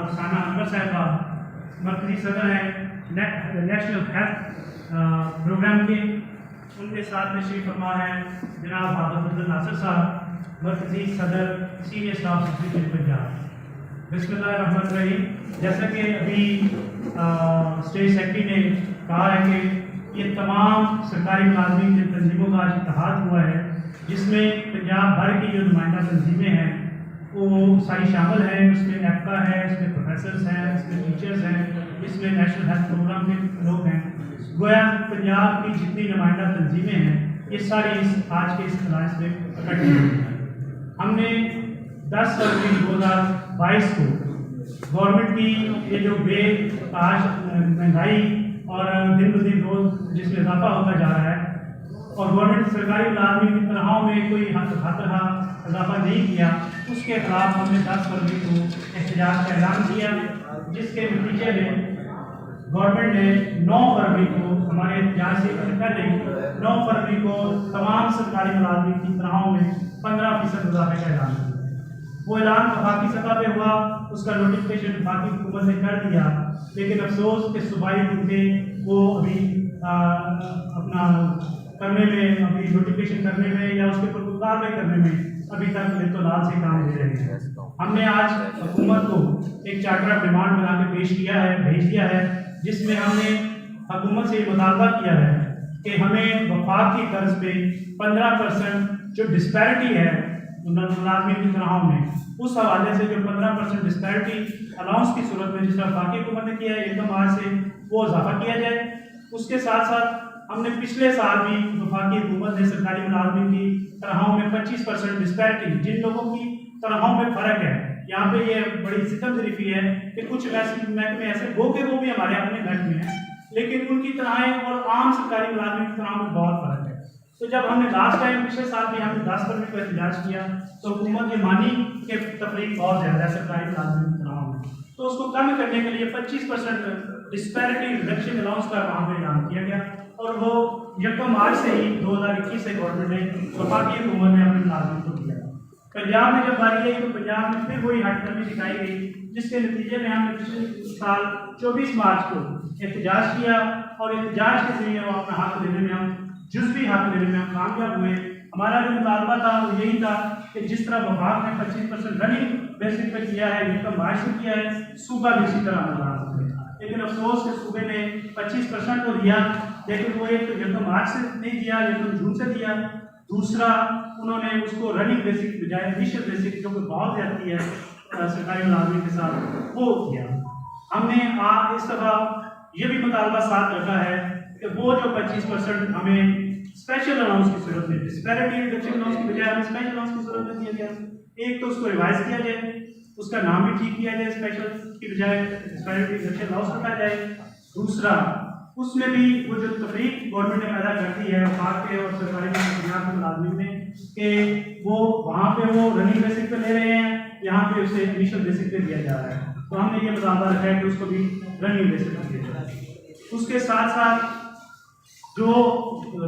رخسانہ انور صاحبہ مرکزی صدر ہیں نیشنل ہیلتھ پروگرام کے، ان کے ساتھ تشریف فرما ہیں جناب عبد الناصر صاحب مرکزی صدر سینئر اسٹاف سیکرٹری پنجاب۔ بسم اللہ الرحمن الرحیم۔ جیسا کہ ابھی اسٹیٹ سیکرٹری نے کہا ہے کہ یہ تمام سرکاری ملازمین کی تنظیموں کا اتحاد ہوا ہے، جس میں پنجاب بھر کی جو نمائندہ تنظیمیں ہیں وہ ساری شامل ہیں۔ اس میں ایپکا ہے، اس میں پروفیسرز ہیں، اس میں ٹیچرز ہیں، اس میں نیشنل ہیلتھ پروگرام کے لوگ ہیں۔ گویا پنجاب کی جتنی نمائندہ تنظیمیں ہیں یہ ساری آج کے اس اجلاس میں اکٹھی ہوئی ہیں۔ ہم نے 10 فروری 2022 کو گورنمنٹ کی یہ جو بے آج مہنگائی اور دن بدن روز جس میں اضافہ ہوتا جا رہا ہے اور گورنمنٹ سرکاری ملازمین کی تنخواہوں میں کوئی خاطرہ اضافہ نہیں کیا، اس کے خلاف ہم نے 10 فروری کو احتجاج کا اعلان کیا، جس کے نتیجے میں گورنمنٹ نے 9 فروری کو ہمارے احتجاج سے پہلے 9 فروری کو تمام سرکاری ملازمین کی تنخواہوں میں 15% اضافے کا اعلان کیا۔ وہ اعلان وفاقی سطح پہ ہوا، اس کا نوٹیفکیشن وفاقی حکومت نے کر دیا، لیکن افسوس کہ صوبائی حکومتیں وہ ابھی اپنا کرنے میں، ابھی نوٹیفکیشن کرنے میں یا اس کے اوپر کارروائی کرنے میں ابھی تک لال سے کام دے رہے ہیں۔ ہم نے آج حکومت کو ایک چارٹر آف ڈیمانڈ بنا کے پیش کیا ہے، بھیج دیا ہے، جس میں ہم نے حکومت سے یہ مطالبہ کیا ہے کہ ہمیں وفاق کی طرز پہ 15% جو ڈسپیرٹی ہے ملازمین کی تنخواہوں میں، اس حوالے سے جو 15% ڈسپیرٹی الاؤنس کی صورت میں جس طرح وفاقی حکومت نے کیا ہے 1 مارچ سے، وہ اضافہ کیا جائے۔ اس کے ساتھ ساتھ ہم نے پچھلے سال بھی وفاقی حکومت نے سرکاری ملازمین کی تنخواہوں میں 25% ڈسپیرٹی، جن لوگوں کی تنخواہوں میں فرق ہے، یہاں پہ یہ بڑی ستم ظریفی ہے کہ کچھ محکمے ایسے ہو کہ وہ بھی ہمارے اپنے محکمے ہیں، لیکن ان کی تنخواہیں اور عام سرکاری ملازمین کی تنخواہوں میں بہت فرق ہے۔ تو جب ہم نے لاسٹ ٹائم پچھلے سال بھی ہم نے 10 فروری کو احتجاج کیا تو حکومت یہ مانی کہ تفریق بہت زیادہ ہے سرکاری ملازمین کی تنخواہوں میں، تو اس کو کم کرنے کے لیے 25% ڈسپیرٹی ریڈکشن الاؤنس کا وہاں پہ اعلان کیا گیا، اور وہ 1 مارچ سے ہی 2021 سے گورنمنٹ نے وفاقی حکومت نے اپنے ملازمین کو دیا۔ پنجاب میں جب باری آئی تو پنجاب میں پھر وہی ہٹ کمی دکھائی گئی، جس کے نتیجے میں ہم نے پچھلے سال 24 مارچ کو احتجاج کیا، اور احتجاج کے ذریعے وہ اپنا حق لینے میں ہم جزوی حق لینے میں ہم کامیاب ہوئے۔ ہمارا جو مطالبہ تھا وہ یہی تھا کہ جس طرح وفاق نے 25% رننگ بیسک پہ کیا ہے، 1 مارچ سے کیا ہے، صوبہ بھی اسی طرح ملازم ہوئے، لیکن افسوس کہ صوبے نے 25% تو دیا، لیکن وہ ایک 1 مارچ سے نہیں دیا، 1 جون سے دیا۔ دوسرا انہوں نے اس کو رننگ بیسک بجائے انیشل بیسک جو کہ بہت زیادتی ہے سرکاری ملازمین کے ساتھ، وہ کیا۔ ہم نے اس دفعہ یہ بھی مطالبہ ساتھ رکھا ہے کہ وہ جو 25% ہمیں اسپیشل الاؤنس کی صورت میں، ڈسپیرٹی ریڈکشن الاؤنس کی بجائے ہمیں اسپیشل الاؤنس کی صورت میں دیا گیا، ایک تو اس کو ریوائز کیا جائے، اس کا نام بھی ٹھیک کیا جائے، اسپیشل کی بجائے ڈسپیرٹی ریڈکشن الاؤنس رکھا جائے۔ دوسرا اس میں بھی وہ جو تفریق گورنمنٹ نے پیدا کرتی ہے وفاق کے اور سرکاری ملازمین میں کہ وہ وہاں پہ وہ رننگ بیسک پہ لے رہے ہیں، یہاں پہ اسے انیشل بیسک پہ دیا جا رہا ہے، تو ہم نے یہ مطالبہ رکھا ہے کہ اس کو بھی رننگ بیسک پہ دیا جائے۔ اس کے ساتھ ساتھ جو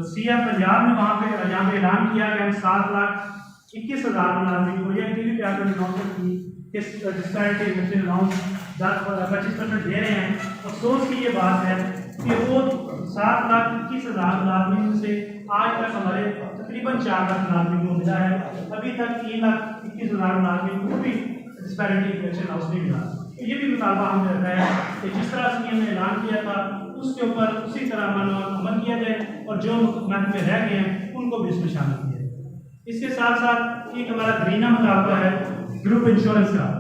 سی ایم پنجاب نے وہاں پہ جہاں پہ اعلان کیا کہ ہم 7,21,000 ملازمین کو یہ ٹی وی پہ آ کر اناؤنسمنٹ کی کہ ڈسپیرٹی ریڈکشن الاؤنس 25% دے رہے ہیں۔ افسوس کی یہ بات ہے کہ وہ 7,21,000 ملازمین سے آج تک ہمارے تقریباً 4 لاکھ ملازمین کو ملا ہے، ابھی تک 3,21,000 ملازمین کو بھی ڈسپیرٹی ریڈکشن الاؤنس نہیں ملا۔ یہ بھی مطالبہ ہم نے رکھا ہے کہ جس طرح سی ایم نے اعلان کیا تھا اس کے اوپر اسی طرح عمل کیا جائے، اور جو محکمے رہ گئے ہیں ان کو بھی اس میں شامل کیا جائے۔ اس کے ساتھ ساتھ ایک ہمارا گرینہ مطالبہ ہے گروپ انشورنس کا۔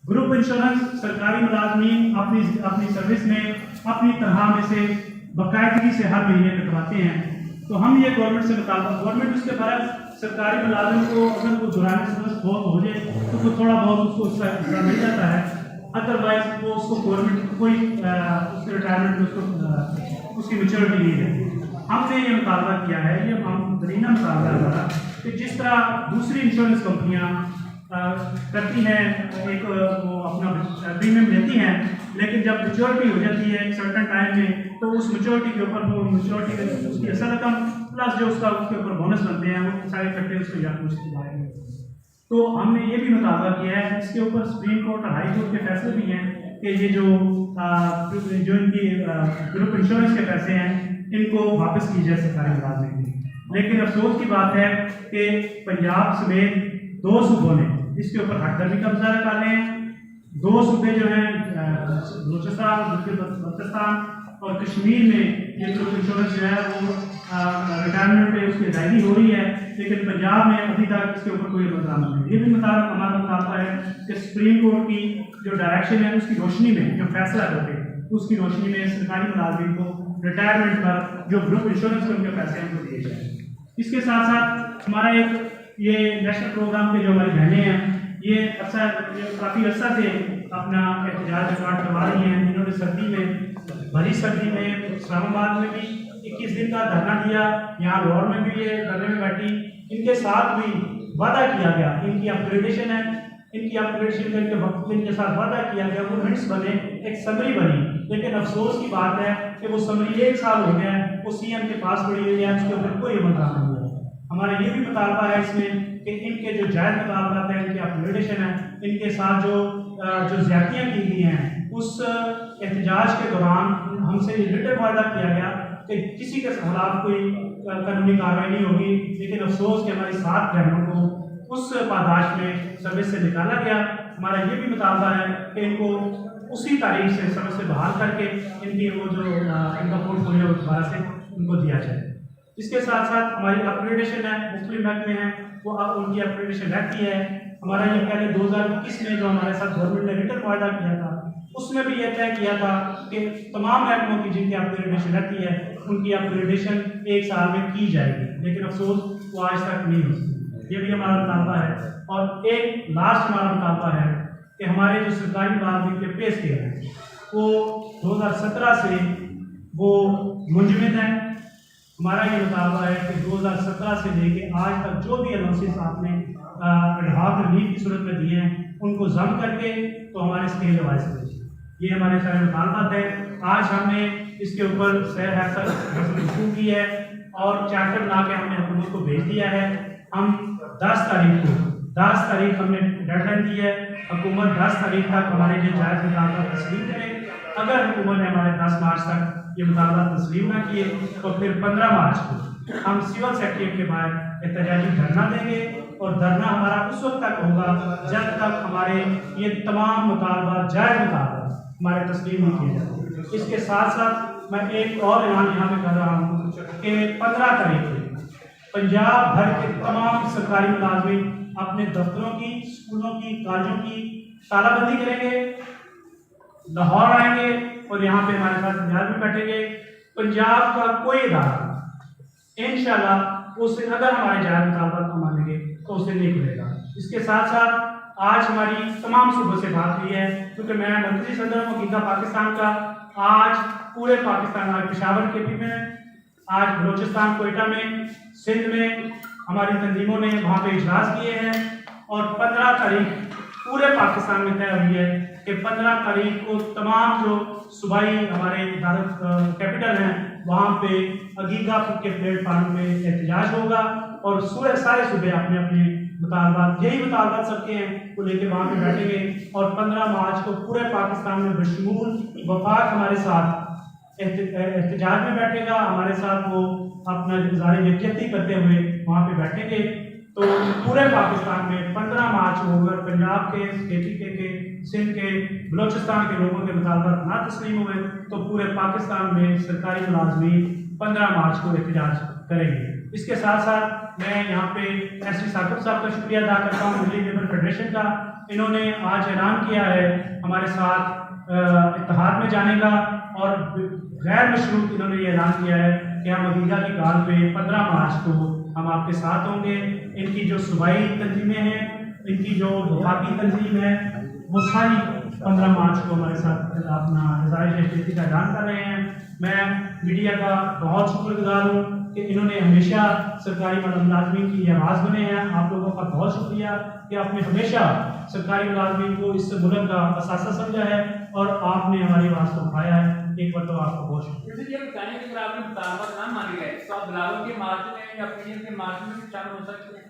گروپ انشورنس سرکاری ملازمین اپنی سروس میں اپنی تنخواہ میں سے باقاعدگی سے ہر مہینے کٹواتے ہیں، تو ہم یہ گورنمنٹ سے مطالبہ، گورنمنٹ اس کے برعکس سرکاری ملازم کو اگر وہ دوران سروس بہت ہو جائے تو کوئی تھوڑا بہت اس کو اس کا حصہ مل جاتا ہے، ادروائز وہ اس کو گورنمنٹ کوئی اس کے ریٹائرمنٹ میں اس کی میچورٹی نہیں رہتی۔ ہم نے یہ مطالبہ کیا ہے، یہ ہم گرینہ مطالبہ ہے ہمارا، کہ جس طرح دوسری انشورنس کمپنیاں کرتی ہیں، ایک وہ اپنا پریمیم لیتی ہیں، لیکن جب میچورٹی ہو جاتی ہے ایک سرٹن ٹائم میں تو اس میچورٹی کے اوپر وہ میچورٹی اس کی اصل رقم پلس جو اس کا اس کے اوپر بونس بنتے ہیں وہ سارے اکٹھے اس کو یا اس کے بارے میں، تو ہم نے یہ بھی مطالبہ کیا ہے، اس کے اوپر سپریم کورٹ اور ہائی کورٹ کے فیصلے بھی ہیں کہ یہ جو ان کی گروپ انشورنس کے پیسے ہیں ان کو واپس کی جائے سرکاری ملازمین کی۔ لیکن افسوس کی بات ہے کہ پنجاب سمیت 2 صوبوں نے اس کے اوپر حق درمی قبضہ کر رہے ہیں۔ 2 صوبے جو ہیں بلوچستان اور کشمیر میں یہ گروپ انشورنس جو ہے وہ ریٹائرمنٹ پہ اس کی ادائیگی ہو رہی ہے، لیکن پنجاب میں ابھی تک اس کے اوپر کوئی انتظام نہیں ہے۔ یہ بھی ہمارا مطالبہ ہے کہ سپریم کورٹ کی جو ڈائریکشن ہے اس کی روشنی میں جو فیصلہ کرتے ہیں اس کی روشنی میں سرکاری ملازمین کو ریٹائرمنٹ پر جو گروپ انشورنس کے ان کے پیسے ہیں ان کو دیے جائیں۔ اس کے ساتھ ساتھ ہمارا ایک یہ نیشنل پروگرام کے جو ہماری بہنیں ہیں یہ کافی عرصہ سے اپنا احتجاج ریکارڈ کروا رہی ہیں۔ انہوں نے سردی میں بھری سردی میں اسلام آباد میں بھی 21 دن کا دھرنا دیا، یہاں لاہور میں بھی یہ دھرنے میں بیٹھی۔ ان کے ساتھ بھی وعدہ کیا گیا، ان کی اپگریڈیشن ہے، ان کی اپگریڈیشن کر کے وقت میں ان کے ساتھ وعدہ کیا گیا، وہ منٹس بنے، ایک سمری بنی، لیکن افسوس کی بات ہے کہ وہ سمری 1 سال ہو گیا ہے، وہ سی ایم کے پاس پڑی ہوئی ہے، اس کے اوپر کوئی عمل نہیں ہوا۔ ہمارا یہ بھی مطالبہ ہے اس میں کہ ان کے جو جائز مطالبات ہیں، ان کی اپگریڈیشن ہے، ان کے ساتھ جو زیادتیاں کی گئی ہیں اس احتجاج کے دوران ہم سے یہ ریٹن وعدہ کیا گیا کہ کسی کے خلاف کوئی قانونی کارروائی نہیں ہوگی، لیکن افسوس کہ ہماری 7 بہنوں کو اس پاداش میں سروس سے نکالا گیا۔ ہمارا یہ بھی مطالبہ ہے کہ ان کو اسی تاریخ سے سروس سے بحال کر کے ان کی وہ جو ان کا پورٹ فولیو دوبارہ سے ان کو دیا جائے۔ اس کے ساتھ ساتھ ہماری اپگریڈیشن ہے، مختلف محکمے ہیں وہ ان کی اپگریڈیشن رہتی ہے۔ ہمارا یہ پہلے 2021 میں جو ہمارے ساتھ گورنمنٹ نے ریٹن معاہدہ کیا تھا اس میں بھی یہ طے کیا تھا کہ تمام محکموں کی جن کی اپگریڈیشن رہتی ہے ان کی اپگریڈیشن 1 سال میں کی جائے گی، لیکن افسوس وہ آج تک نہیں ہو سکی۔ یہ بھی ہمارا مطالبہ ہے۔ اور ایک لاسٹ ہمارا مطالبہ ہے کہ ہمارے جو سرکاری ملازمین کے پے اسکیل ہیں وہ 2017 سے وہ منجمد ہیں۔ ہمارا یہ مطالبہ ہے کہ 2017 سے لے کے آج تک جو بھی الاؤنسز آپ نے اڈہاک ریلیف کی صورت میں دیے ہیں ان کو ضم کر کے تو ہمارے اسکیل ریوائز کریں۔ یہ ہمارے سارے مطالبات ہیں۔ آج ہم نے اس کے اوپر سیر حاصل کی ہے اور چارٹر بنا کے ہم نے حکومت کو بھیج دیا ہے۔ ہم 10 تاریخ ہم نے ڈیڈ لائن دی ہے، حکومت 10 تاریخ تک ہمارے جو جائز مطالبات تسلیم کرے۔ اگر حکومت نے ہمارے 10 مارچ تک یہ مطالبات تسلیم نہ کیے تو پھر 15 مارچ کو ہم سول سیکریٹریٹ کے باہر احتجاجی دھرنا دیں گے، اور دھرنا ہمارا اس وقت تک ہوگا جب تک ہمارے یہ تمام مطالبات جائز مطالبات ہمارے تسلیم نہیں کیے جاتے۔ اس کے ساتھ ساتھ میں ایک اور اعلان یہاں پہ کر رہا ہوں کہ 15 تاریخ کو پنجاب بھر کے تمام سرکاری ملازمین اپنے دفتروں کی، اسکولوں کی، کالجوں کی تالہ بندی کریں گے، لاہور آئیں گے اور یہاں پہ ہمارے ساتھ احتجاج میں بیٹھیں گے۔ پنجاب کا کوئی ادارہ انشاءاللہ اس دن اگر ہمارے جائز مطالبات کو مانیں گے تو اس دن نہیں کھلے گا۔ اس کے ساتھ ساتھ آج ہماری تمام صوبوں سے بات ہوئی ہے، کیونکہ میں مرکزی صدر ہوں حقیقہ پاکستان کا۔ آج پورے پاکستان، آج پشاور کے بھی میں، آج بلوچستان کوئٹہ میں، سندھ میں ہماری تنظیموں نے وہاں پہ اجلاس کیے ہیں، اور 15 تاریخ پورے پاکستان میں طے ہوئی ہے کہ 15 تاریخ کو تمام جو صوبائی ہمارے کیپٹل ہیں وہاں پہ عقیقہ کے پلیٹ فارم پہ احتجاج ہوگا، اور سارے صوبے اپنے اپنے مطالبات، یہی مطالبات سب کے ہیں، وہ لے کے وہاں پہ بیٹھیں گے، اور 15 مارچ کو پورے پاکستان میں بشمول وفاق ہمارے ساتھ احتجاج میں بیٹھے گا، ہمارے ساتھ وہ اپنا اظہار یکجہتی کرتے ہوئے وہاں پہ بیٹھیں گے۔ تو پورے پاکستان میں 15 مارچ کو اگر پنجاب کے، سندھ کے، بلوچستان کے لوگوں کے مطالبات نہ تسلیم ہوئے تو پورے پاکستان میں سرکاری ملازمین 15 مارچ کو احتجاج کریں گے۔ اس کے ساتھ ساتھ میں یہاں پہ ایس ٹی ثاقب صاحب کا شکریہ ادا کرتا ہوں، دلی لیبر فیڈریشن کا۔ انہوں نے آج اعلان کیا ہے ہمارے ساتھ اتحاد میں جانے کا، اور غیر مشروط انہوں نے یہ اعلان کیا ہے کہ ہم عقیقہ کی کال پہ 15 مارچ کو ہم آپ کے ساتھ ہوں گے۔ ان کی جو صوبائی تنظیمیں ہیں، ان کی جو وفاقی تنظیم ہے، وہ ساری 15 مارچ کو ہمارے ساتھ اپنا اظہار یکجہتی کا اعلان کر رہے ہیں۔ میں میڈیا کا بہت شکر گزار ہوں کہ انہوں نے ہمیشہ سرکاری ملازمین کی آواز بنے ہیں۔ آپ لوگوں کا بہت شکریہ کہ آپ نے ہمیشہ سرکاری ملازمین کو اس ملک کا اثاثہ سمجھا ہے اور آپ نے ہماری آواز کو اٹھایا ہے۔ ایک بار تو آپ کو بہت شکریہ۔ یہ بتائیں کہ اگر آپ نے مطالبات نہ مانے گئے تو آپ بلاول کے مارچ میں یا اپینین کے مارچ میں شامل ہو سکتے ہیں؟